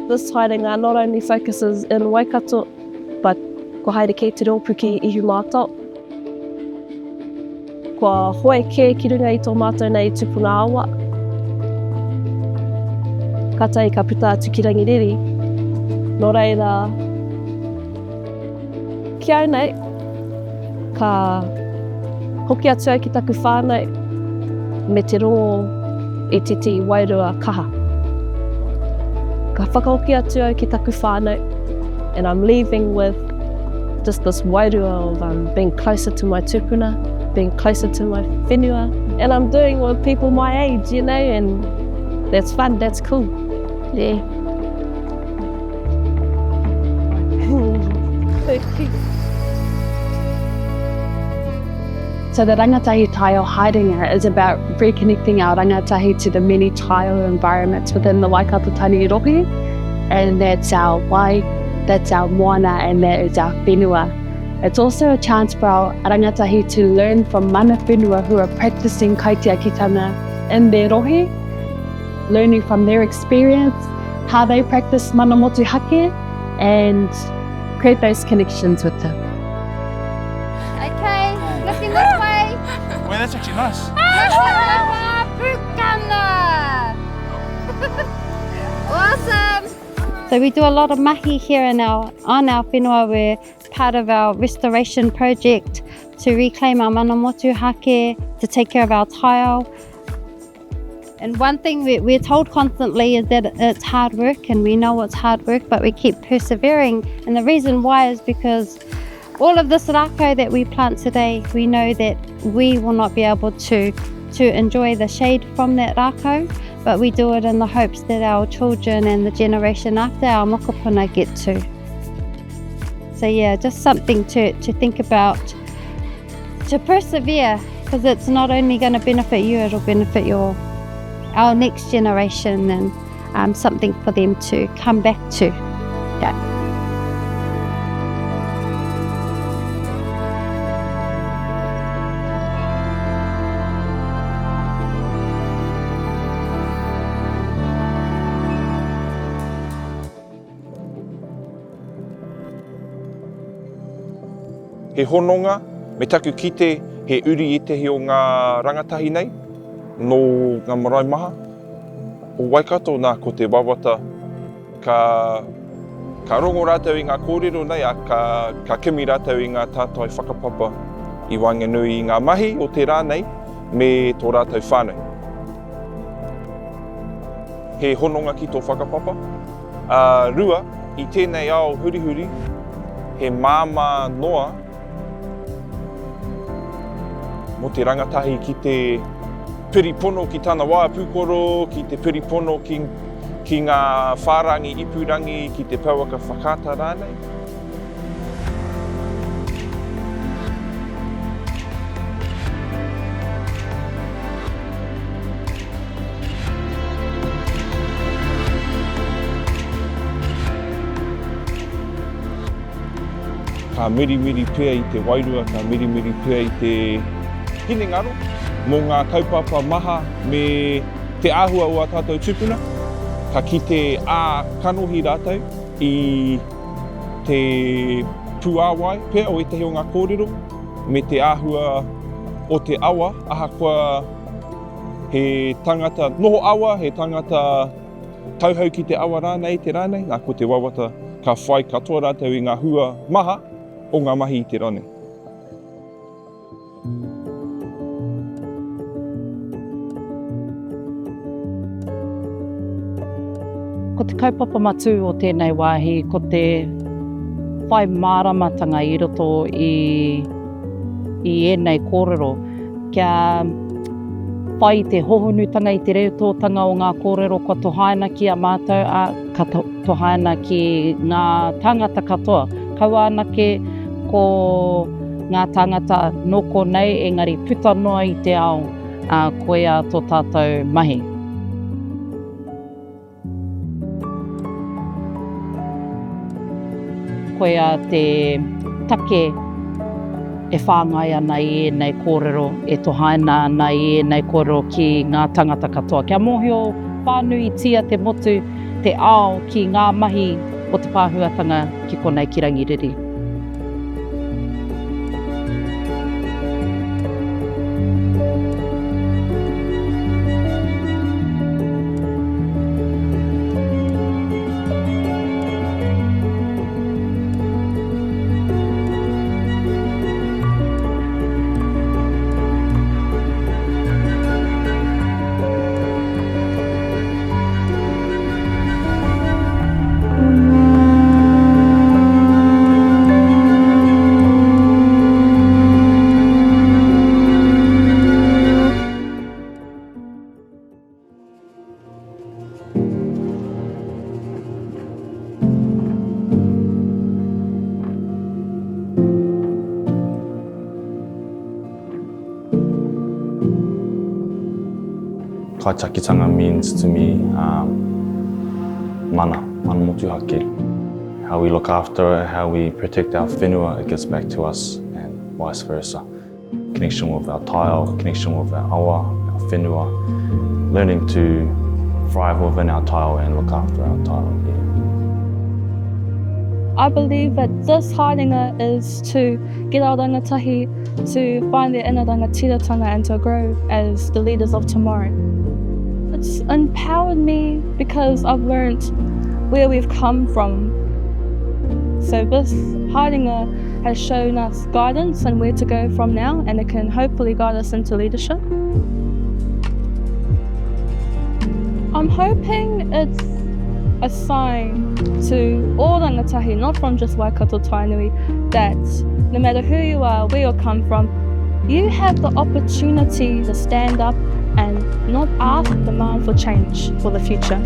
This haerenga not only focuses in Waikato, but ko haere kei te rōpū ki ihu mātou. Kua hoe kē ki runga i tō mātou nei tupuna awa. Ka tai ka puta atu ki rangiriri. Nō reira, ki au nei, ka hoki atu au ki taku whānau me te rongo i titi wairua kaha. Ka whakahoki atu au ki taku whānau, and I'm leaving with just this wairua of being closer to my tupuna, being closer to my whenua, and I'm doing with people my age, you know, and that's fun, that's cool, yeah. So the Rangatahi Taiao Haerenga is about reconnecting our rangatahi to the many Taiao environments within the Waikato Tanirohi, and that's our wai, that's our moana, and that is our whenua. It's also a chance for our rangatahi to learn from mana whenua who are practicing kaitiakitanga in their rohe, learning from their experience, how they practice mana motuhake, and create those connections with them. Okay, looking this way. Well, that's actually nice. Awesome. So we do a lot of mahi here on our whenua. We're part of our restoration project to reclaim our mana motuhake, to take care of our taiao. And one thing we're told constantly is that it's hard work, and we know it's hard work, but we keep persevering. And the reason why is because all of this rako that we plant today, we know that we will not be able to enjoy the shade from that rako, but we do it in the hopes that our children and the generation after our mokopuna get to. So yeah, just something to think about, to persevere, because it's not only going to benefit you, it'll benefit our next generation, and something for them to come back to. Yeah. He hononga, me taku kite, he uri i tehi o ngā rangatahi nei, no ngā marae maha. O Waikato nā ko te wawata, ka rongo rātou i ngā kōrero nei, a ka kimi rātou i ngā tātai whakapapa i wanganui i ngā mahi o te rā nei, me tō rātou whānau. He hononga ki tō whakapapa. Rua, i tēnei ao hurihuri, he māma noa, mo te rangatahi ki te piripono ki tāna wā pūkoro, ki te piripono ki ngā whārangi ipurangi, ki te pauaka whakata rānei. Ka mirimiri pēr i te wairua, ka mirimiri pēr i te hinengaro, mō ngā kaupapa maha me te āhua o a tātou tupuna, ka kite kanohi rātou i te puāwai pēr o etahi o ngā kōrero, me te āhua o te awa, ahakoa he tangata noho awa, he tangata tauhau ki te awa rānei te rānei, nā ko te wawata ka whai katoa rātou i ngā hua maha o ngā mahi i te rānei. Ko te kaupapa matu o tēnei wāhi, ko te whai māramatanga i roto i ēnei kōrero, kia whai te hohonutanga i te reutotanga o ngā kōrero, ko tohaina ki a mātou, ka tohaina ki ngā tangata katoa. Kaua anake ko ngā tangata noko nei, engari puta noa i te ao, koe a tō tātou mahi. Koe a te take e whāngai ana i ēnei kōrero, e tohaina ana i ēnei kōrero ki ngā tangata katoa. Kia mōhio whānui tia te motu te ao ki ngā mahi o te pāhuatanga ki konei ki rangiriri. Kaitakitanga means to me mana motuhake. How we look after it, how we protect our whenua, it gets back to us, and vice versa. Connection with our Taiao, connection with our awa, our whenua, learning to thrive within our Taiao and look after our Taiao. Yeah. I believe that this haerenga is to get our rangatahi to find their inner rangatiratanga and to grow as the leaders of tomorrow. It's empowered me because I've learnt where we've come from. So this haerenga has shown us guidance and where to go from now, and it can hopefully guide us into leadership. I'm hoping it's a sign to all rangatahi, not from just Waikato Tainui, that no matter who you are, where you come from, you have the opportunity to stand up and not ask, demand for change for the future.